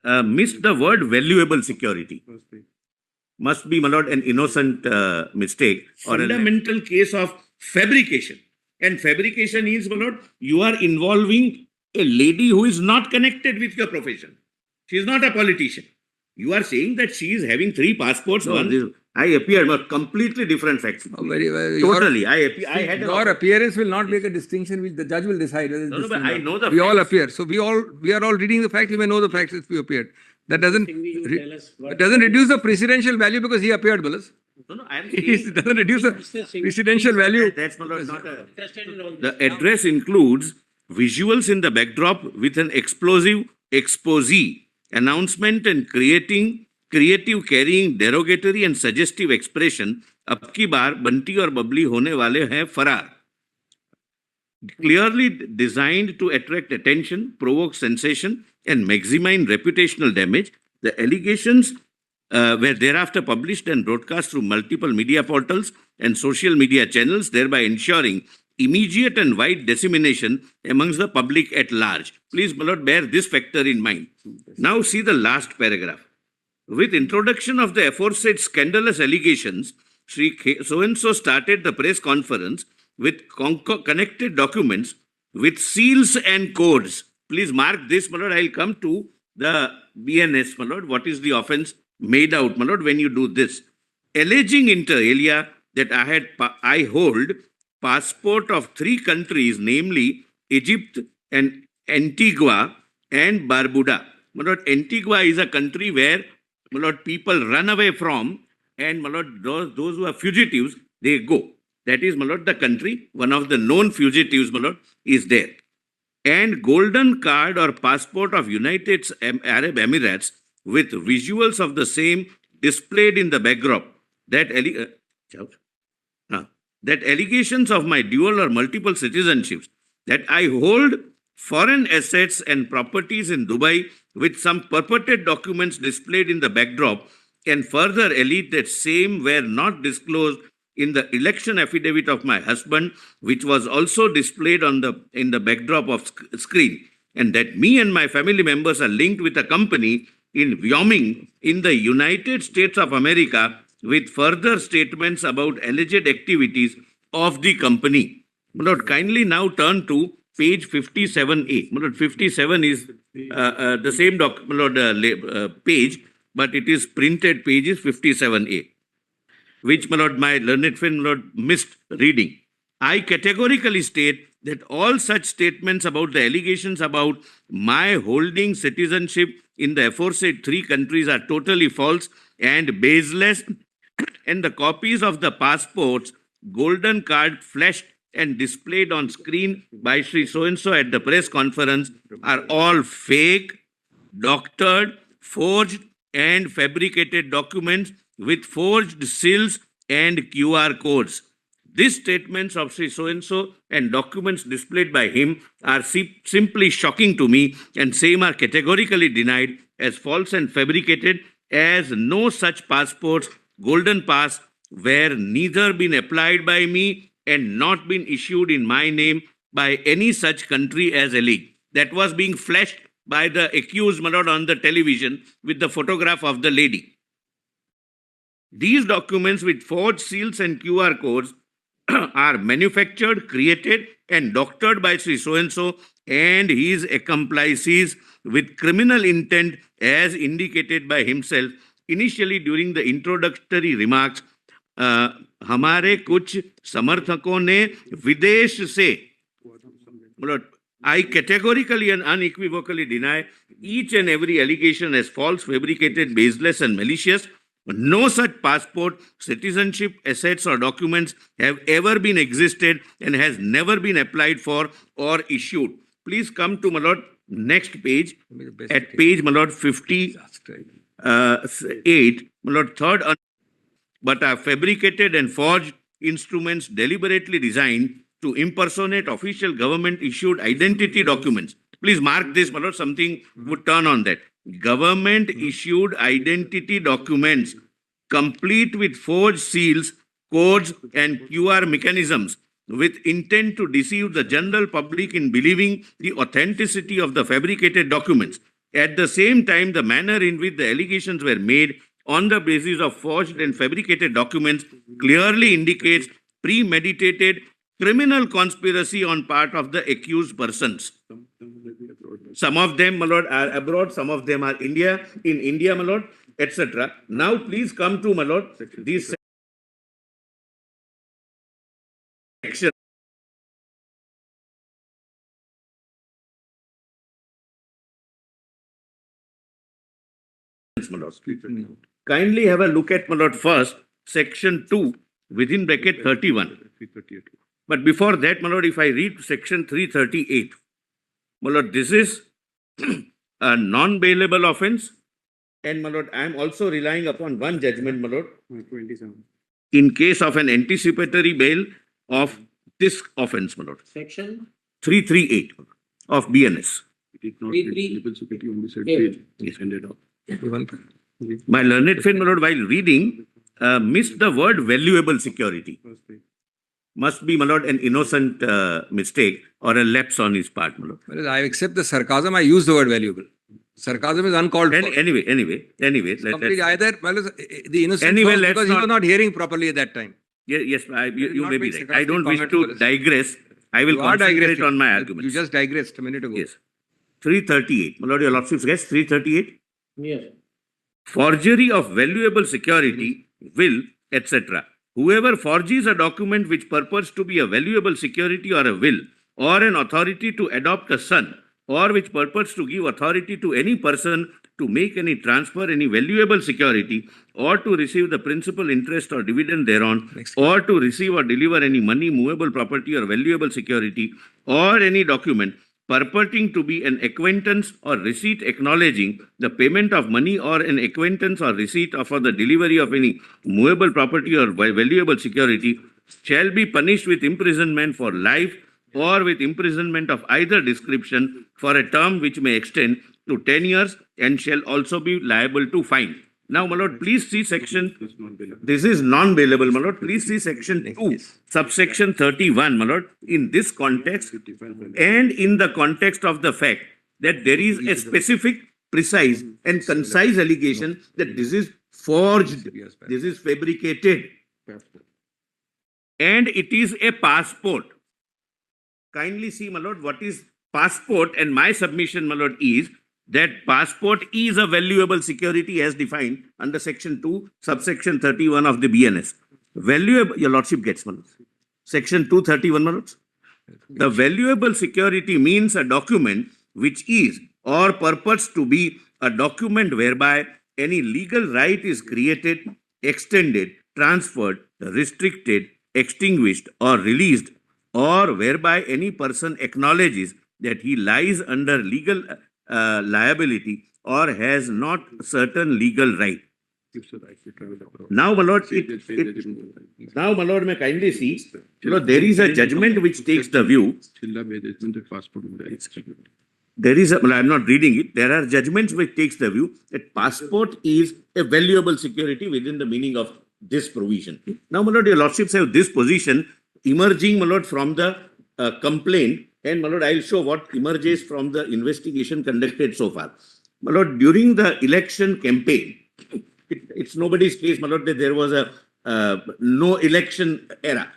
missed the word valuable security. Must be, my lord, an innocent mistake or fundamental case of fabrication. And fabrication is, my lord, you are involving a lady who is not connected with your profession. She is not a politician. You are saying that she is having 3 passports. No, one, I appeared, but completely different facts. Oh, very well. Totally. I had Your appearance will not make a distinction which the judge will decide whether no, but I know the we facts. all appear. So we are all reading the facts. We may know the facts if we appeared. That doesn't it doesn't reduce the precedential value because he appeared, Balas. No, I am It doesn't reduce the precedential value. That's not a. The address includes visuals in the backdrop with an explosive expose, announcement and creative carrying derogatory and suggestive expression. अब की बार बंटी और बबली होने वाले हैं फरार. Clearly designed to attract attention, provoke sensation, and maximize reputational damage. The allegations were thereafter published and broadcast through multiple media portals and social media channels, thereby ensuring immediate and wide dissemination amongst the public at large. Please, my lord, bear this factor in mind. Now see the last paragraph. With introduction of the aforesaid scandalous allegations, Shri so-and-so started the press conference with connected documents with seals and codes. Please mark this, my lord. I will come to the BNS, my lord. What is the offence made out, my lord, when you do this? Alleging inter alia that I hold passport of 3 countries, namely Egypt and Antigua and Barbuda. My lord, Antigua is a country where, my lord, people run away from, and my lord, those who are fugitives, they go. That is, my lord, the country, one of the known fugitives, my lord, is there. And golden card or passport of United Arab Emirates with visuals of the same displayed in the backdrop. That allegations of my dual or multiple citizenships, that I hold foreign assets and properties in Dubai with some purported documents displayed in the backdrop, and further allege that same were not disclosed in the election affidavit of my husband, which was also displayed in the backdrop of screen, and that me and my family members are linked with a company in Wyoming in the United States of America, with further statements about alleged activities of the company. My lord, kindly now turn to page 57A. My lord, 57 is the same page, but it is printed pages 57A, which, my lord, my learned friend, my lord, missed reading. I categorically state that all such statements about the allegations about my holding citizenship in the aforesaid 3 countries are totally false and baseless, and the copies of the passports, golden card flashed and displayed on screen by Shri so-and-so at the press conference are all fake, doctored, forged and fabricated documents with forged seals and QR codes. These statements of Shri so-and-so and documents displayed by him are simply shocking to me, and same are categorically denied as false and fabricated, as no such passports, golden pass, were neither been applied by me and not been issued in my name by any such country as alleged. That was being flashed by the accused, my lord, on the television with the photograph of the lady. These documents with forged seals and QR codes are manufactured, created and doctored by Sri so-and-so and his accomplices with criminal intent as indicated by himself initially during the introductory remarks. हमारे कुछ समर्थकों ने विदेश से, I categorically and unequivocally deny each and every allegation as false, fabricated, baseless and malicious. No such passport, citizenship, assets or documents have ever been existed and has never been applied for or issued. Please come to, my lord, next page, at page, my lord, 58, my lord, third, but are fabricated and forged instruments deliberately designed to impersonate official government issued identity documents. Please mark this, my lord, something would turn on that. Government issued identity documents complete with forged seals, codes and QR mechanisms with intent to deceive the general public in believing the authenticity of the fabricated documents. At the same time, the manner in which the allegations were made on the basis of forged and fabricated documents clearly indicates premeditated criminal conspiracy on part of the accused persons. Some of them, my lord, are abroad, some of them are in India, my lord, etc. Now, please come to, my lord, these sections. My lord. Kindly have a look at, my lord, first, section 2, within bracket 31. But before that, my lord, if I read section 338, my lord, this is a non-bailable offence. And, my lord, I am also relying upon one judgment, my lord, 27. in case of an anticipatory bail of this offence, my lord, Section 338 of BNS. It is not 33. legal security on the said Yeah. page. It's ended up. My learned friend, my lord, while reading, missed the word valuable security. Must be, my lord, an innocent mistake or a lapse on his part, my lord. Whereas I accept the sarcasm, I use the word valuable. Sarcasm is uncalled for. Anyway, Completely either, well, the innocent Anyway, was let's because he not- was not hearing properly at that time. yes, you not may be make right. I don't wish sarcastic to comments for this. digress. I will You are concentrate digressing. on my You arguments. just digressed a minute ago. Yes. 338. My lord, your lordship's guess, 338. Yes. Forgery of valuable security, will, etc. Whoever forges a document which purports to be a valuable security or a will, or an authority to adopt a son, or which purports to give authority to any person to make any transfer, any valuable security, or to receive the principal interest or dividend thereon, or to receive or deliver any money, movable property, or valuable security, or any document purporting to be an acquaintance or receipt acknowledging the payment of money, or an acquaintance or receipt for the delivery of any movable property or valuable security, shall be punished with imprisonment for life or with imprisonment of either description for a term which may extend to 10 years, and shall also be liable to fine. Now, my lord, please see section. This is non-bailable, my lord. Please see section 2, subsection 31, my lord. In this context, and in the context of the fact that there is a specific, precise, and concise allegation that this is forged, this is fabricated, and it is a passport. Kindly see, my lord, what is passport, and my submission, my lord, is that passport is a valuable security as defined under section 2, subsection 31 of the BNS. Valuable, your lordship gets, my lord. Section 231, my lord. The valuable security means a document which is or purports to be a document whereby any legal right is created, extended, transferred, restricted, extinguished, or released, or whereby any person acknowledges that he lies under legal liability or has not certain legal right. Now, my lord, now, my lord, may kindly see, there is a judgment which takes the view. There is a, well, I'm not reading it. There are judgments which takes the view that passport is a valuable security within the meaning of this provision. Now, my lord, your lordships have this position emerging, my lord, from the complaint. And, my lord, I'll show what emerges from the investigation conducted so far. My lord, during the election campaign, it's nobody's case, my lord, that there was a no election era.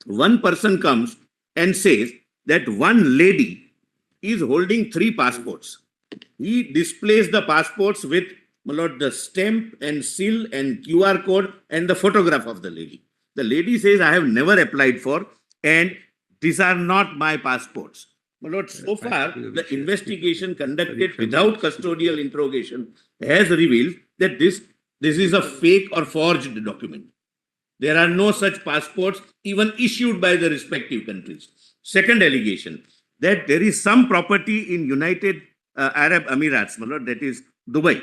One person comes and says that one lady is holding 3 passports. He displays the passports with, my lord, the stamp and seal and QR code and the photograph of the lady. The lady says, I have never applied for, and these are not my passports. My lord, so far, the investigation conducted without custodial interrogation has revealed that this is a fake or forged document. There are no such passports even issued by the respective countries. Second allegation, that there is some property in United Arab Emirates, my lord, that is Dubai.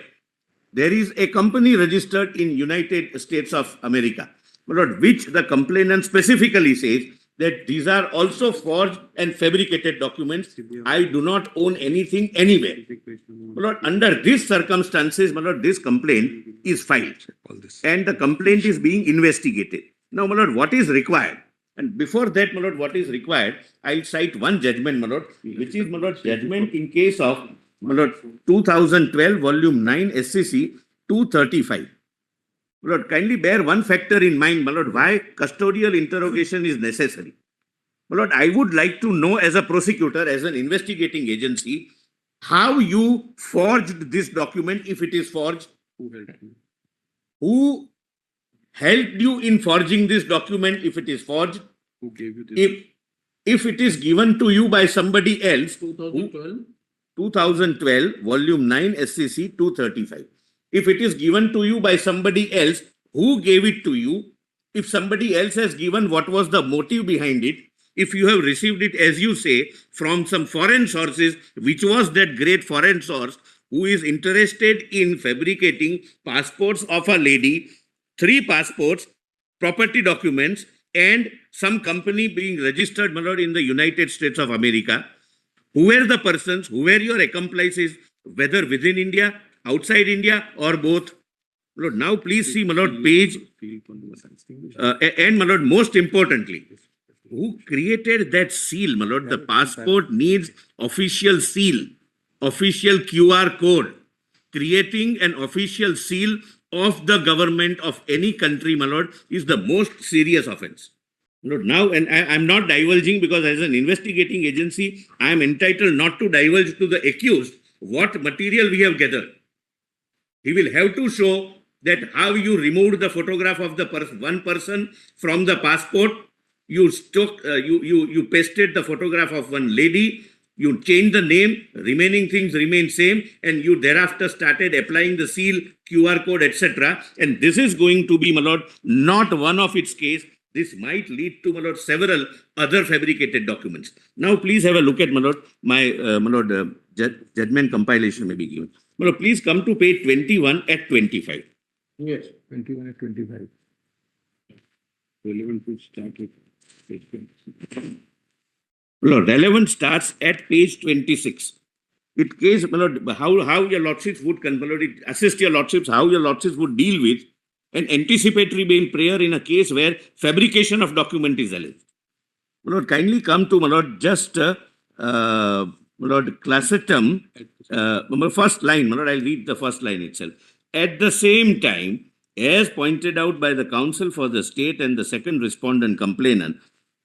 There is a company registered in United States of America, my lord, which the complainant specifically says that these are also forged and fabricated documents. I do not own anything anywhere. My lord, under these circumstances, my lord, this complaint is filed and the complaint is being investigated. Now, my lord, what is required? And before that, my lord, what is required? I'll cite one judgment, my lord, which is, my lord, judgment in case of my lord, 2012, volume 9, SCC 235. My lord, kindly bear one factor in mind, my lord, why custodial interrogation is necessary. My lord, I would like to know as a prosecutor, as an investigating agency, how you forged this document, if it is forged, Who helped you? who helped you in forging this document, if it is forged, Who gave you this? if it is given to you by somebody else, 2012? 2012, volume 9, SCC 235. If it is given to you by somebody else, who gave it to you? If somebody else has given, what was the motive behind it? If you have received it, as you say, from some foreign sources, which was that great foreign source who is interested in fabricating passports of a lady, 3 passports, property documents, and some company being registered, my lord, in the United States of America. Who were the persons, who were your accomplices, whether within India, outside India, or both? My lord, now please see, my lord, page, and my lord, most importantly, who created that seal, my lord? The passport needs official seal, official QR code. Creating an official seal of the government of any country, my lord, is the most serious offense. Lord, now, and I'm not divulging because as an investigating agency, I am entitled not to divulge to the accused what material we have gathered. He will have to show that how you removed the photograph of the one person from the passport, you pasted the photograph of one lady, you changed the name, remaining things remain same, and you thereafter started applying the seal, QR code, etc. And this is going to be, my lord, not one of its case. This might lead to, my lord, several other fabricated documents. Now, please have a look at, my lord, judgment compilation may be given. My lord, please come to page 21 at 25. Yes. 21 and 25. Relevant to start with page 26. Lord, relevant starts at page 26. It case, my lord, how your lordships would, my lord, it assist your lordships, how your lordships would deal with an anticipatory bail prayer in a case where fabrication of document is alleged. My lord, kindly come to, my lord, just, my lord, classetum, first line, my lord, I'll read the first line itself. At the same time, as pointed out by the counsel for the state and the second respondent complainant,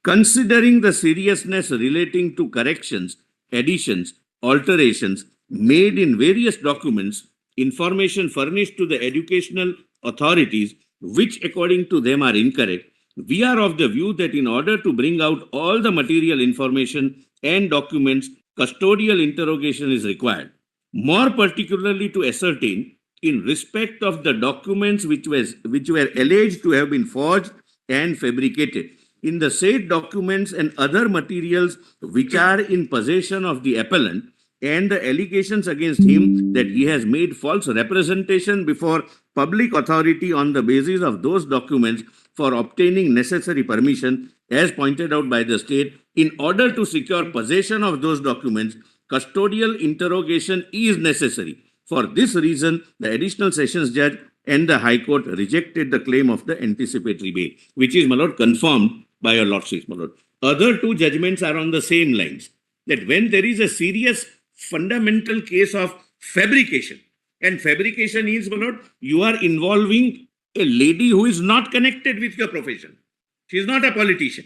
considering the seriousness relating to corrections, additions, alterations made in various documents, information furnished to the educational authorities, which according to them are incorrect, we are of the view that in order to bring out all the material information and documents, custodial interrogation is required. More particularly to ascertain, in respect of the documents which were alleged to have been forged and fabricated, in the said documents and other materials which are in possession of the appellant, and the allegations against him that he has made false representation before public authority on the basis of those documents for obtaining necessary permission, as pointed out by the state, in order to secure possession of those documents, custodial interrogation is necessary. For this reason, the additional sessions judge and the High Court rejected the claim of the anticipatory bail, which is, my lord, confirmed by your lordships, my lord. Other two judgments are on the same lines, that when there is a serious fundamental case of fabrication, and fabrication is, my lord, you are involving a lady who is not connected with your profession. She is not a politician.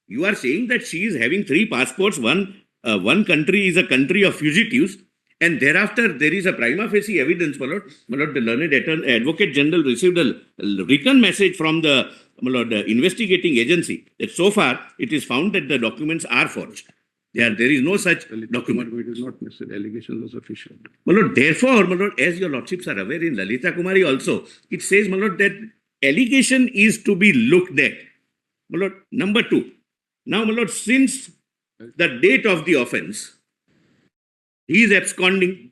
You are saying that she is having 3 passports. One country is a country of fugitives, and thereafter there is a prima facie evidence, my lord. My lord, the learned advocate general received a written message from the, my lord, investigating agency that so far it is found that the documents are forged. There is no such document. It is not necessary. Allegations are sufficient. My lord, therefore, my lord, as your lordships are aware, in Lalita Kumari also, it says, my lord, that allegation is to be looked at. My lord, number 2. Now, my lord, since the date of the offense, he is absconding.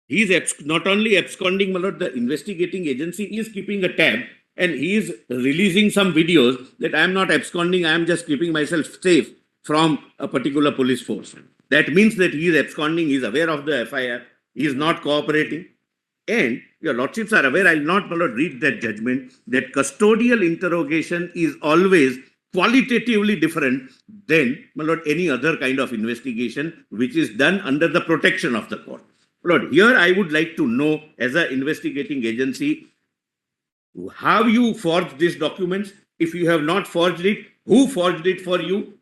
He is not only absconding, my lord, the investigating agency is keeping a tab and he is releasing some videos that I am not absconding, I am just keeping myself safe from a particular police force. That means that he is absconding, he is aware of the FIR, he is not cooperating. And your lordships are aware, I will not, my lord, read that judgment, that custodial interrogation is always qualitatively different than, my lord, any other kind of investigation which is done under the protection of the court. My lord, here I would like to know, as an investigating agency, have you forged these documents? If you have not forged it, who forged it for you?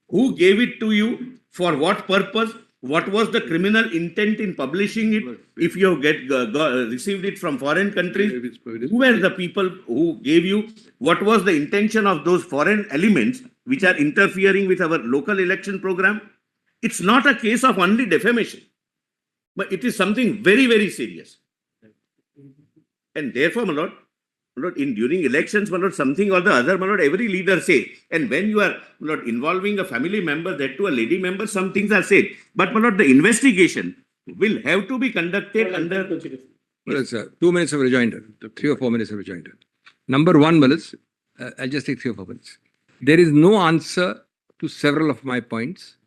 Who gave it to you? For what purpose? What was the criminal intent in publishing it? If you have received it from foreign countries, who were the people who gave you? What was the intention of those foreign elements which are interfering with our local election program? It's not a case of only defamation, but it is something very, very serious. And therefore, my lord, in during elections, my lord, something or the other, my lord, every leader say. And when you are, my lord, involving a family member, that to a lady member, some things are said. But my lord, the investigation will have to be conducted under. Well, sir, 2 minutes of rejoinder, 3 or 4 minutes of rejoinder. Number one, Malas, I'll just take 3 or 4 minutes. There is no answer to several of my points.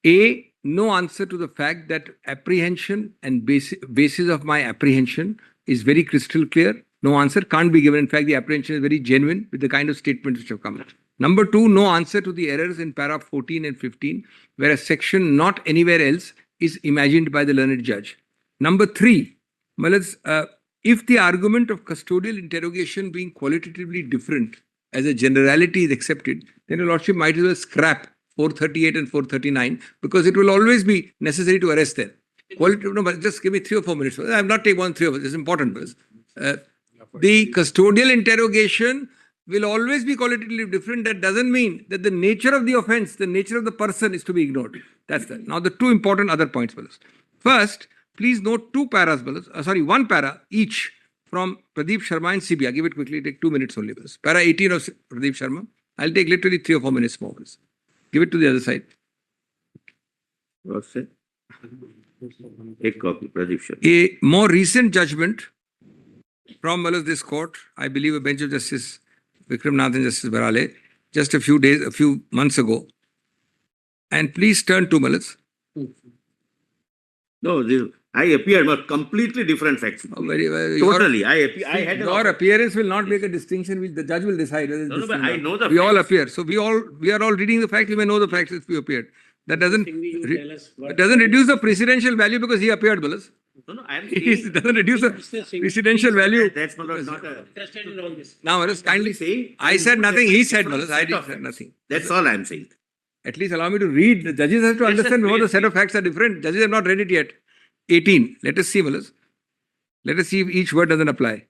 A, no answer to the fact that apprehension and basis of my apprehension is very crystal clear. No answer can't be given. In fact, the apprehension is very genuine with the kind of statements which have come. Number two, no answer to the errors in para 14 and 15, where a section not anywhere else is imagined by the learned judge. Number three, Malas, if the argument of custodial interrogation being qualitatively different as a generality is accepted, then your lordship might as well scrap 438 and 439 because it will always be necessary to arrest them. No, but just give me 3 or 4 minutes. I have not taken 1, 3 of it. It's important. The custodial interrogation will always be qualitatively different. That doesn't mean that the nature of the offense, the nature of the person is to be ignored. That's that. Now, the 2 important other points. First, please note 2 paras, 1 para each from Pradeep Sharma and Sibia. Give it quickly, take 2 minutes only. Para 18 of Pradeep Sharma. I'll take literally 3 or 4 minutes more. Give it to the other side. What's it? Take copy, Pradeep Sharma. A more recent judgment from this court, I believe a bench of Justice Vikram Nath and Justice Barale, just a few months ago. And please turn to Malas. No, I appeared but completely different facts. Totally. I had your appearance will not make a distinction which the judge will decide. No, but I know the we facts. all appear. So we are all reading the facts. We may know the facts if we appeared. That doesn't reduce the precedential value because he appeared, Malas. No, I am It doesn't reduce the precedential value. That's not a. Now, Malas, kindly saying. I said nothing. He said, Malas. I didn't say nothing. That's all I am saying. At least allow me to read. The judges have to understand how the set of facts are different. Judges have not read it yet. 18. Let us see, Malas. Let us see if each word doesn't apply.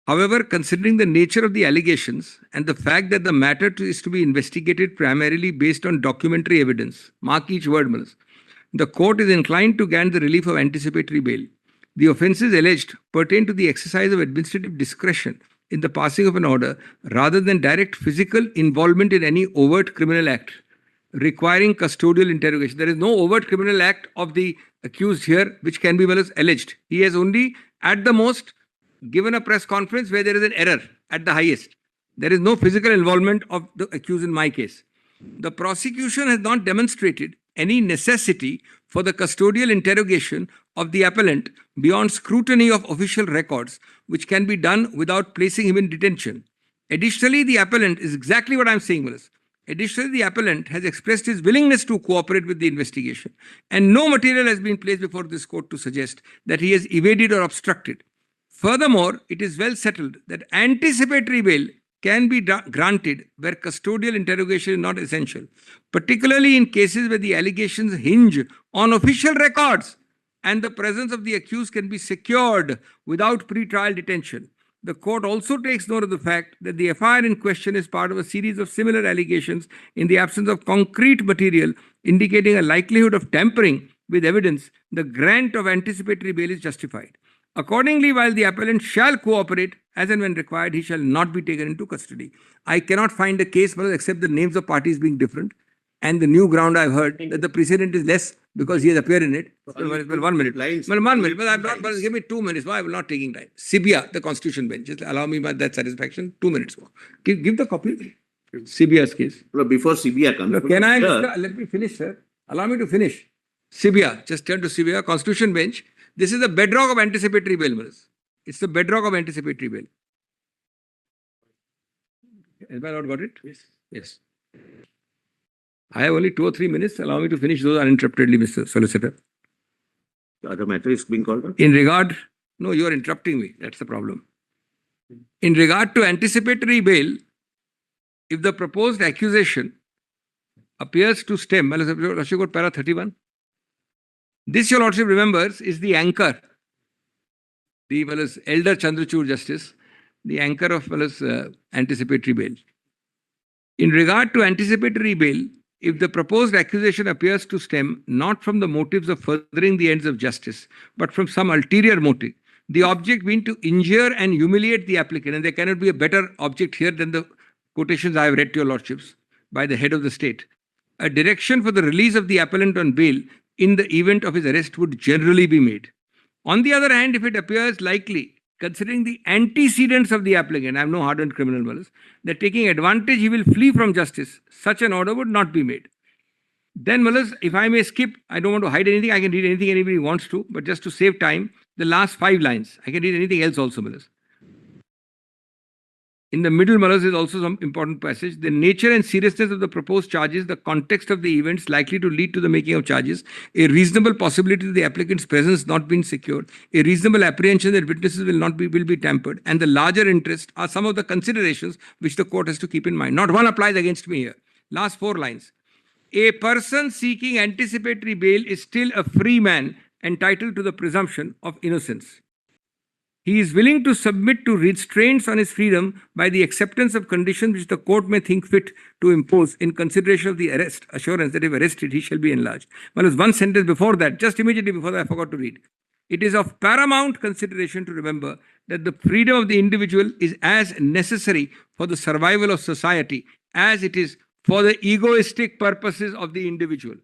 However, considering the nature of the allegations and the fact that the matter is to be investigated primarily based on documentary evidence, mark each word, Malas. The court is inclined to grant the relief of anticipatory bail. The offences alleged pertain to the exercise of administrative discretion in the passing of an order rather than direct physical involvement in any overt criminal act requiring custodial interrogation. There is no overt criminal act of the accused here which can be alleged. He has only, at the most, given a press conference where there is an error at the highest. There is no physical involvement of the accused in my case. The prosecution has not demonstrated any necessity for the custodial interrogation of the appellant beyond scrutiny of official records, which can be done without placing him in detention. Additionally, the appellant is exactly what I'm saying, Malas. Additionally, the appellant has expressed his willingness to cooperate with the investigation, and no material has been placed before this court to suggest that he has evaded or obstructed. Furthermore, it is well settled that anticipatory bail can be granted where custodial interrogation is not essential, particularly in cases where the allegations hinge on official records and the presence of the accused can be secured without pre-trial detention. The court also takes note of the fact that the FIR in question is part of a series of similar allegations in the absence of concrete material indicating a likelihood of tampering with evidence. The grant of anticipatory bail is justified. Accordingly, while the appellant shall cooperate as and when required, he shall not be taken into custody. I cannot find a case except the names of parties being different. And the new ground I've heard that the precedent is less because he has appeared in it. Well, 1 minute. Well, 1 minute. But I'm not. But give me 2 minutes. Why? I will not taking time. Sibia, the Constitution bench. Just allow me that satisfaction. 2 minutes more. Give the copy. Sibia's case. Well, before Sibia comes. No, can I? Let me finish, sir. Allow me to finish. Sibia. Just turn to Sibia. Constitution bench. This is the bedrock of anticipatory bail, Malas. It's the bedrock of anticipatory bail. Has my lord got it? Yes. Yes. I have only 2 or 3 minutes. Allow me to finish those uninterruptedly, Mr. Solicitor. The other matter is being called on. In regard, no, you are interrupting me. That's the problem. In regard to anticipatory bail, if the proposed accusation appears to stem, Lordship got para 31. This, your Lordship remembers, is the anchor. The elder Chandrachud Justice, the anchor of anticipatory bail. In regard to anticipatory bail, if the proposed accusation appears to stem not from the motives of furthering the ends of justice, but from some ulterior motive, the object being to injure and humiliate the applicant, and there cannot be a better object here than the quotations I have read to your lordships by the head of the state, a direction for the release of the appellant on bail in the event of his arrest would generally be made. On the other hand, if it appears likely, considering the antecedents of the applicant, I am no hardened criminal, malice, that taking advantage he will flee from justice, such an order would not be made. Then, malice, if I may skip, I don't want to hide anything, I can read anything anybody wants to, but just to save time, the last 5 lines. I can read anything else also, malice. In the middle, malice, is also some important passage. The nature and seriousness of the proposed charges, the context of the events likely to lead to the making of charges, a reasonable possibility of the applicant's presence not being secured, a reasonable apprehension that witnesses will be tampered, and the larger interest are some of the considerations which the court has to keep in mind. Not one applies against me here. Last 4 lines. A person seeking anticipatory bail is still a free man entitled to the presumption of innocence. He is willing to submit to restraints on his freedom by the acceptance of conditions which the court may think fit to impose in consideration of the arrest, assurance that if arrested, he shall be enlarged. Well, there's one sentence before that, just immediately before that, I forgot to read. It is of paramount consideration to remember that the freedom of the individual is as necessary for the survival of society as it is for the egoistic purposes of the individual.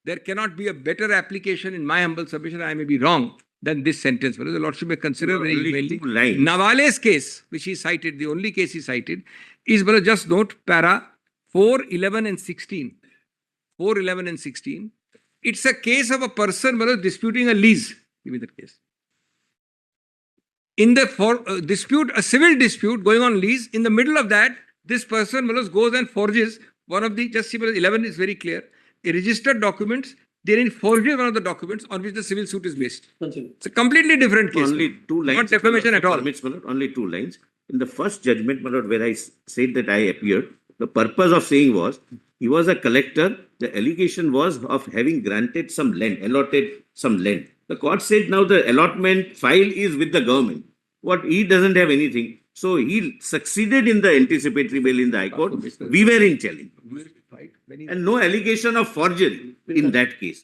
There cannot be a better application, in my humble submission, I may be wrong, than this sentence. Well, the Lordship may consider very mainly. Nawale's case, which he cited, the only case he cited, is, well, just note, para 4, 11 and 16. 4, 11 and 16. It's a case of a person, well, disputing a lease. Give me that case. In the dispute, a civil dispute going on lease, in the middle of that, this person, well, goes and forges one of the, just see, 11 is very clear, a registered documents. Therein forges one of the documents on which the civil suit is based. It's a completely different case. Only 2 lines. Not defamation at all. Permits, my lord, only 2 lines. In the first judgment, my lord, where I said that I appeared, the purpose of saying was, he was a collector. The allegation was of having granted some land, allotted some land. The court said now the allotment file is with the government. What, he doesn't have anything. So he succeeded in the anticipatory bail in the High Court. We were in challenge. And no allegation of forgery in that case.